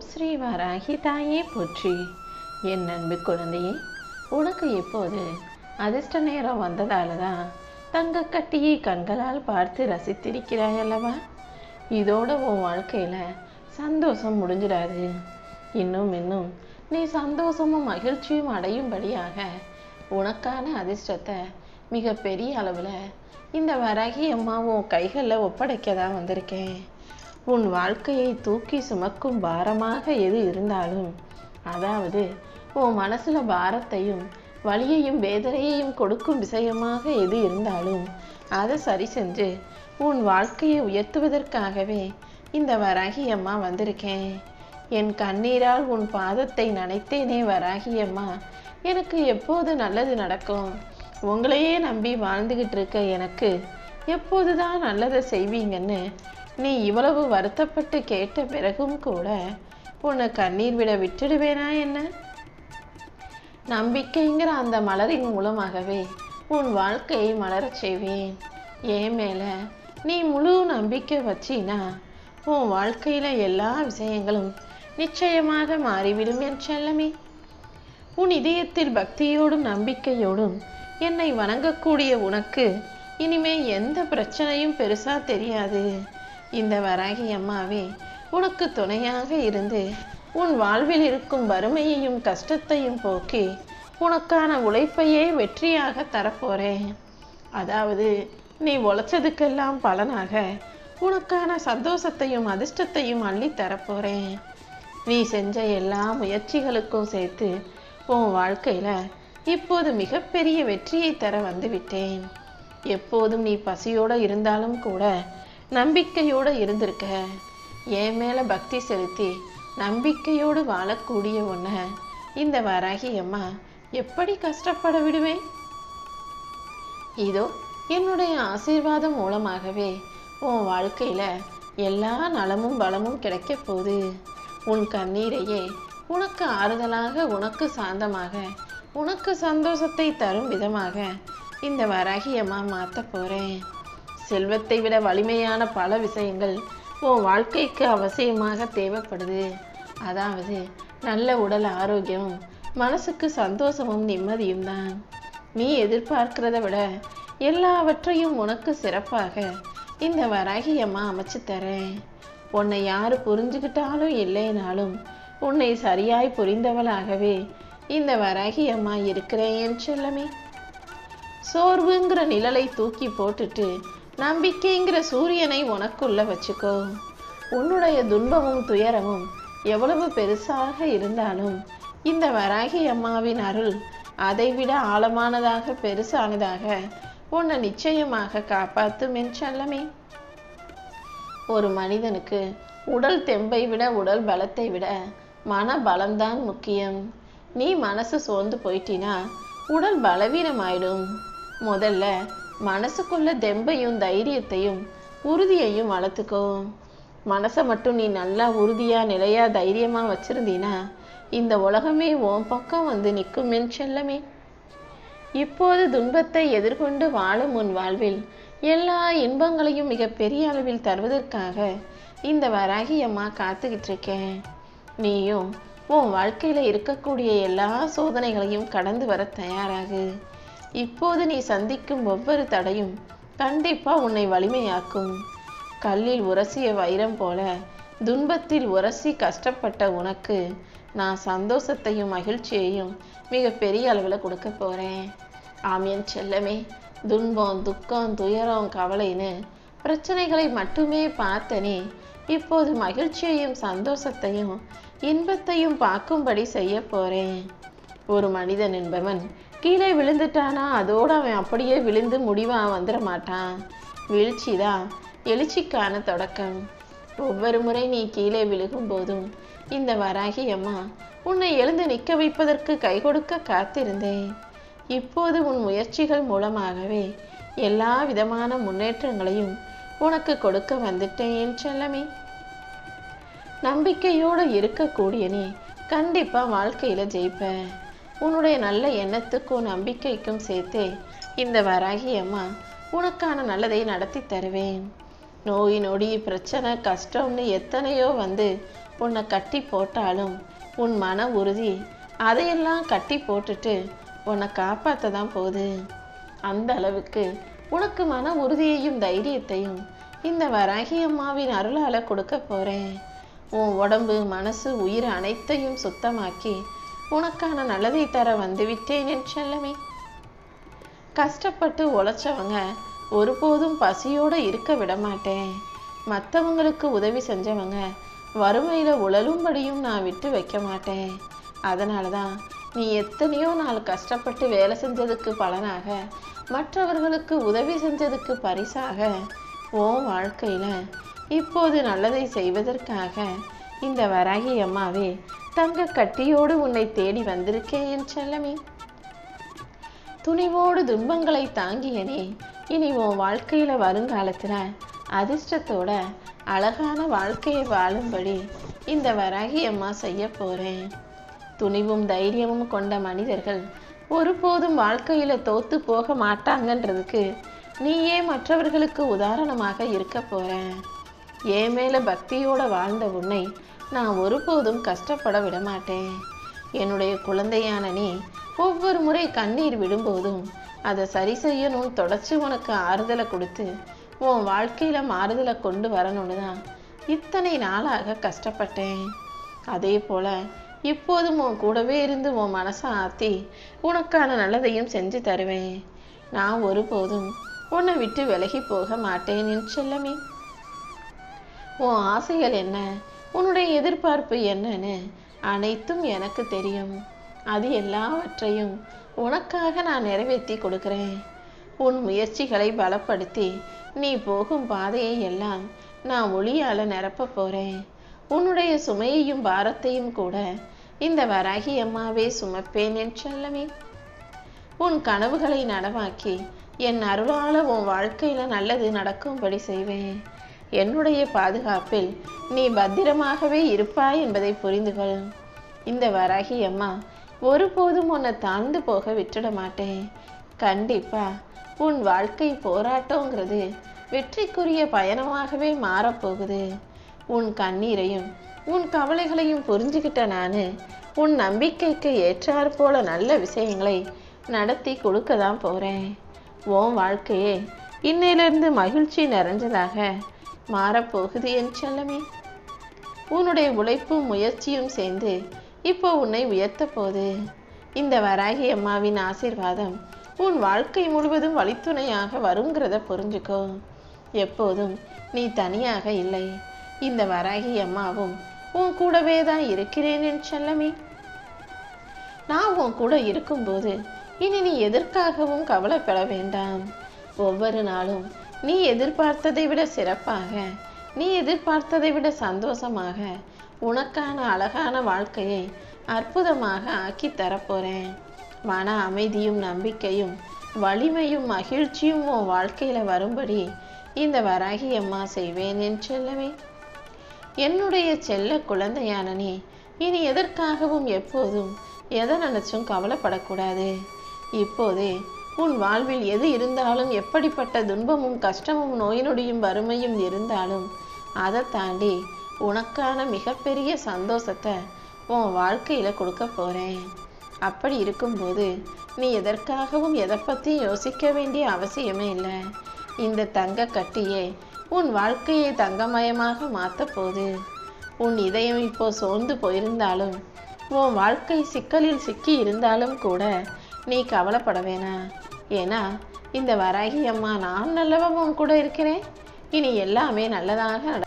ஸ்ரீ வராகி தாயே போற்றி. என் அன்பு குழந்தையே, உனக்கு இப்போது அதிர்ஷ்ட நேரம் வந்ததால தான் தங்க கட்டியை கண்களால் பார்த்து ரசித்திருக்கிறாய் அல்லவா? இதோட உன் வாழ்க்கையில சந்தோஷம் முடிஞ்சிடாது. இன்னும் நீ சந்தோஷமும் மகிழ்ச்சியும் அடையும்படியாக உனக்கான அதிர்ஷ்டத்தை மிக பெரிய அளவில் இந்த வராகி அம்மா உன் கைகளில் ஒப்படைக்க தான் வந்திருக்கேன். உன் வாழ்க்கையை தூக்கி சுமக்கும் பாரமாக எது இருந்தாலும், அதாவது உன் மனசுல பாரத்தையும் வலியையும் வேதனையையும் கொடுக்கும் விஷயமாக எது இருந்தாலும் அதை சரி செஞ்சு உன் வாழ்க்கையை உயர்த்துவதற்காகவே இந்த வராகி அம்மா வந்திருக்கேன். என் கண்ணீரால் உன் பாதத்தை நனைத்தேனே வராகி அம்மா, எனக்கு எப்போது நல்லது நடக்கும்? உங்களையே நம்பி வாழ்ந்துகிட்டு இருக்க எனக்கு எப்போதுதான் நல்லதை செய்வீங்கன்னு நீ இவ்வளவு வருத்தப்பட்டு கேட்ட பிறகும் கூட உன்னை கண்ணீர் விட விட்டுடுவேனா என்ன? நம்பிக்கைங்கிற அந்த மலரின் மூலமாகவே உன் வாழ்க்கையை மலரச் செய்வேன். ஏன் மேல நீ முழு நம்பிக்கை வச்சினா உன் வாழ்க்கையில எல்லா விஷயங்களும் நிச்சயமாக மாறிவிடும் என் செல்லமே. உன் இதயத்தில் பக்தியோடும் நம்பிக்கையோடும் என்னை வணங்கக்கூடிய உனக்கு இனிமே எந்த பிரச்சனையும் பெருசா தெரியாது. இந்த வராகி அம்மாவே உனக்கு துணையாக இருந்து உன் வாழ்வில் இருக்கும் வறுமையையும் கஷ்டத்தையும் போக்கி உனக்கான உழைப்பையே வெற்றியாக தரப்போறேன். அதாவது நீ உழைச்சதுக்கெல்லாம் பலனாக உனக்கான சந்தோஷத்தையும் அதிர்ஷ்டத்தையும் அள்ளி தரப்போறேன். நீ செஞ்ச எல்லா முயற்சிகளுக்கும் சேர்த்து உன் வாழ்க்கையில இப்போது மிகப்பெரிய வெற்றியை தர வந்து விட்டேன். எப்போதும் நீ பசியோட இருந்தாலும் கூட நம்பிக்கையோடு இருந்திருக்க. என் மேல பக்தி செலுத்தி நம்பிக்கையோடு வாழக்கூடிய உன்னை இந்த வராகி அம்மா எப்படி கஷ்டப்பட விடுவேன்? இதோ என்னுடைய ஆசீர்வாதம் மூலமாகவே உன் வாழ்க்கையில எல்லா நலமும் வளமும் கிடைக்க போகுது. உன் கண்ணீரையே உனக்கு ஆறுதலாக, உனக்கு சாந்தமாக, உனக்கு சந்தோஷத்தை தரும் விதமாக இந்த வராகி அம்மா மாற்ற போறேன். செல்வத்தை விட வலிமையான பல விஷயங்கள் உன் வாழ்க்கைக்கு அவசியமாக தேவைப்படுது. அதாவது நல்ல உடல் ஆரோக்கியமும் மனசுக்கு சந்தோஷமும் நிம்மதியும் தான். நீ எதிர்பார்க்கிறத விட எல்லாவற்றையும் உனக்கு சிறப்பாக இந்த வராகி அம்மா அமைச்சு தரேன். உன்னை யாரு புரிஞ்சுக்கிட்டாலும் இல்லைனாலும் உன்னை சரியாய் புரிந்தவளாகவே இந்த வராகி அம்மா இருக்கிறேன் என் செல்லமே. சோர்வுங்கிற நிழலை தூக்கி போட்டுட்டு நம்பிக்கைங்கிற சூரியனை உனக்குள்ள வச்சுக்கோ. உன்னுடைய துன்பமும் துயரமும் எவ்வளவு பெருசாக இருந்தாலும் இந்த வராகி அம்மாவின் அருள் அதைவிட ஆழமானதாக, பெருசானதாக உன்னை நிச்சயமாக காப்பாத்தும் என் செல்லமே. ஒரு மனிதனுக்கு உடல் தெம்பை விட, உடல் பலத்தை விட மன பலம்தான் முக்கியம். நீ மனசு சோர்ந்து போயிட்டினா உடல் பலவீனமாயிடும். முதல்ல மனசுக்குள்ள தெம்பையும் தைரியத்தையும் உறுதியையும் வளர்த்துக்கோ. மனசை மட்டும் நீ நல்லா உறுதியா, நிலையா, தைரியமா வச்சிருந்தீனா இந்த உலகமே உன் பக்கம் வந்து நிற்கும் என் செல்லமே. இப்போது துன்பத்தை எதிர்கொண்டு வாழும் உன் வாழ்வில் எல்லா இன்பங்களையும் மிக பெரிய அளவில் தருவதற்காக இந்த வராகி அம்மா காத்துக்கிட்டு இருக்கேன். நீயும் உன் வாழ்க்கையில இருக்கக்கூடிய எல்லா சோதனைகளையும் கடந்து வர தயாராகு. இப்போது நீ சந்திக்கும் ஒவ்வொரு தடையும் கண்டிப்பா உன்னை வலிமையாக்கும். கல்லில் உரசிய வைரம் போல துன்பத்தில் உரசி கஷ்டப்பட்ட உனக்கு நான் சந்தோஷத்தையும் மகிழ்ச்சியையும் மிக பெரிய அளவுல கொடுக்க போறேன். ஆமியன் செல்லமே, துன்பம், துக்கம், துயரம், கவலைன்னு பிரச்சனைகளை மட்டுமே பார்த்தனே இப்போது மகிழ்ச்சியையும் சந்தோஷத்தையும் இன்பத்தையும் பார்க்கும்படி செய்ய போறேன். ஒரு மனிதன் என்பவன் கீழே விழுந்துட்டானா அதோடு அவன் அப்படியே விழுந்து முடிவா வந்துட மாட்டான். வீழ்ச்சிதான் எழுச்சிக்கான தொடக்கம். ஒவ்வொரு முறை நீ கீழே விழுகும் போதும் இந்த வராகி அம்மா உன்னை எழுந்து நிற்க வைப்பதற்கு கை கொடுக்க காத்திருந்தேன். இப்போது உன் முயற்சிகள் மூலமாகவே எல்லா விதமான முன்னேற்றங்களையும் உனக்கு கொடுக்க வந்துட்டேன் என் செல்லமே. நம்பிக்கையோடு இருக்கக்கூடிய நீ கண்டிப்பா வாழ்க்கையில ஜெயிப்ப. உன்னுடைய நல்ல எண்ணத்துக்கும் நம்பிக்கைக்கும் சேர்த்தே இந்த வராகி அம்மா உனக்கான நல்லதை நடத்தி தருவேன். நோய் நொடி பிரச்சனை கஷ்டம்னு எத்தனையோ வந்து உன்னை கட்டி போட்டாலும் உன் மன உறுதி அதையெல்லாம் கட்டி போட்டுட்டு உன்னை காப்பாற்ற தான் போகுது. அந்த அளவுக்கு உனக்கு மன உறுதியையும் தைரியத்தையும் இந்த வராகி அம்மாவின் அருளால கொடுக்க போறேன். உன் உடம்பு மனசு உயிர் அனைத்தையும் சுத்தமாக்கி உனக்கான நல்லதை தர வந்துவிட்டேன் என் செல்லமே. கஷ்டப்பட்டு உழைச்சவங்க ஒருபோதும் பசியோடு இருக்க விட மாட்டேன். மற்றவங்களுக்கு உதவி செஞ்சவங்க வறுமையில உழலும்படியும் நான் விட்டு வைக்க மாட்டேன். அதனால தான் நீ எத்தனையோ நாள் கஷ்டப்பட்டு வேலை செஞ்சதுக்கு பலனாக, மற்றவர்களுக்கு உதவி செஞ்சதுக்கு பரிசாக உன் வாழ்க்கையில இப்போது நல்லதை செய்வதற்காக இந்த வராகி அம்மாவே தங்க கட்டியோடு உன்னை தேடி வந்திருக்கேன் என் செல்லமே. துணிவோடு துன்பங்களை தாங்கியனே, இனி உன் வாழ்க்கையில வருங்காலத்துல அதிர்ஷ்டத்தோட அழகான வாழ்க்கையை வாழும்படி இந்த வராகி அம்மா செய்ய போறேன். துணிவும் தைரியமும் கொண்ட மனிதர்கள் ஒருபோதும் வாழ்க்கையில தோத்து போக மாட்டாங்கன்றதுக்கு நீயே மற்றவர்களுக்கு உதாரணமாக இருக்க போற. என் மேல பக்தியோட வாழ்ந்த உன்னை நான் ஒருபோதும் கஷ்டப்பட விட மாட்டேன். என்னுடைய குழந்தையான நீ ஒவ்வொரு முறை கண்ணீர் விடும்போதும் அதை சரி செய்யணும், தொடச்சி உனக்கு ஆறுதலை கொடுத்து உன் வாழ்க்கையில மாறுதலை கொண்டு வரணும்னு தான் இத்தனை நாளாக கஷ்டப்பட்டேன். அதே போல இப்போதும் உன் கூடவே இருந்து உன் மனசை ஆத்தி உனக்கான நல்லதையும் செஞ்சு தருவேன். நான் ஒருபோதும் உன்னை விட்டு விலகி போக மாட்டேன் என் செல்லமே. உன் ஆசைகள் என்ன, உன்னுடைய எதிர்பார்ப்பு என்னன்னு அனைத்தும் எனக்கு தெரியும். அது எல்லாவற்றையும் உனக்காக நான் நிறைவேற்றி கொடுக்கிறேன். உன் முயற்சிகளை பலப்படுத்தி நீ போகும் பாதையை எல்லாம் நான் ஒளியால நிரப்ப போறேன். உன்னுடைய சுமையையும் பாரத்தையும் கூட இந்த வராகி அம்மாவே சுமப்பேன் என் செல்லமே. உன் கனவுகளை நனவாக்கி என் அருளால உன் வாழ்க்கையில நல்லது நடக்கும்படி செய்வேன். என்னுடைய பாதுகாப்பில் நீ பத்திரமாகவே இருப்பாய் என்பதை புரிந்து கொள். இந்த வராகி அம்மா ஒருபோதும் உன்னை தாழ்ந்து போக விட்டுட மாட்டேன். கண்டிப்பா உன் வாழ்க்கை போராட்டங்கிறது வெற்றிக்குரிய பயணமாகவே மாறப்போகுது. உன் கண்ணீரையும் உன் கவலைகளையும் புரிஞ்சுக்கிட்ட நானு உன் நம்பிக்கைக்கு ஏற்றாற் போல நல்ல விஷயங்களை நடத்தி கொடுக்க தான் போறேன். உன் வாழ்க்கையே இன்னையிலிருந்து மகிழ்ச்சி நிறைஞ்சதாக மாறப்போகுது என் செல்லமே. உன்னுடைய உழைப்பும் முயற்சியும் சேர்ந்து இப்போ உன்னை உயர்த்த போகுது. இந்த வராகி அம்மாவின் ஆசீர்வாதம் உன் வாழ்க்கை முழுவதும் வழித்துணையாக வருங்கிறத புரிஞ்சுக்கோ. எப்போதும் நீ தனியாக இல்லை. இந்த வராகி அம்மாவும் உன் கூடவே தான் இருக்கிறேன் என் செல்லமே. நான் உன் கூட இருக்கும்போது இனி நீ எதற்காகவும் கவலைப்பட வேண்டாம். ஒவ்வொரு நாளும் நீ எதிர்பார்த்ததை விட சிறப்பாக, நீ எதிர்பார்த்ததை விட சந்தோஷமாக உனக்கான அழகான வாழ்க்கையை அற்புதமாக ஆக்கி தரப்போறேன். மன அமைதியும் நம்பிக்கையும் வலிமையும் மகிழ்ச்சியும் உன் வாழ்க்கையில வரும்படி இந்த வராகி அம்மா செய்வேன் என் செல்லமே. என்னுடைய செல்ல குழந்தையான நீ இனி எதற்காகவும் எப்போதும் எதை நினைச்சும் கவலைப்படக்கூடாது. இப்போதே உன் வாழ்வில் எது இருந்தாலும், எப்படிப்பட்ட துன்பமும் கஷ்டமும் நோய் நொடியும் வறுமையும் இருந்தாலும் அதை தாண்டி உனக்கான மிகப்பெரிய சந்தோஷத்தை உன் வாழ்க்கையில கொடுக்க போறேன். அப்படி இருக்கும்போது நீ எதற்காகவும் எதை பற்றி யோசிக்க வேண்டிய அவசியமே இல்லை. இந்த தங்க கட்டியே உன் வாழ்க்கையை தங்கமயமாக மாற்ற போகுது. உன் இதயம் இப்போ சோர்ந்து போயிருந்தாலும், உன் வாழ்க்கை சிக்கலில் சிக்கி இருந்தாலும் கூட நீ கவலைப்பட வேணாம். ஏன்னா இந்த வராகி அம்மா நான் நல்லவன் உன் கூட இருக்கிறேன். இனி எல்லாமே நல்லதாக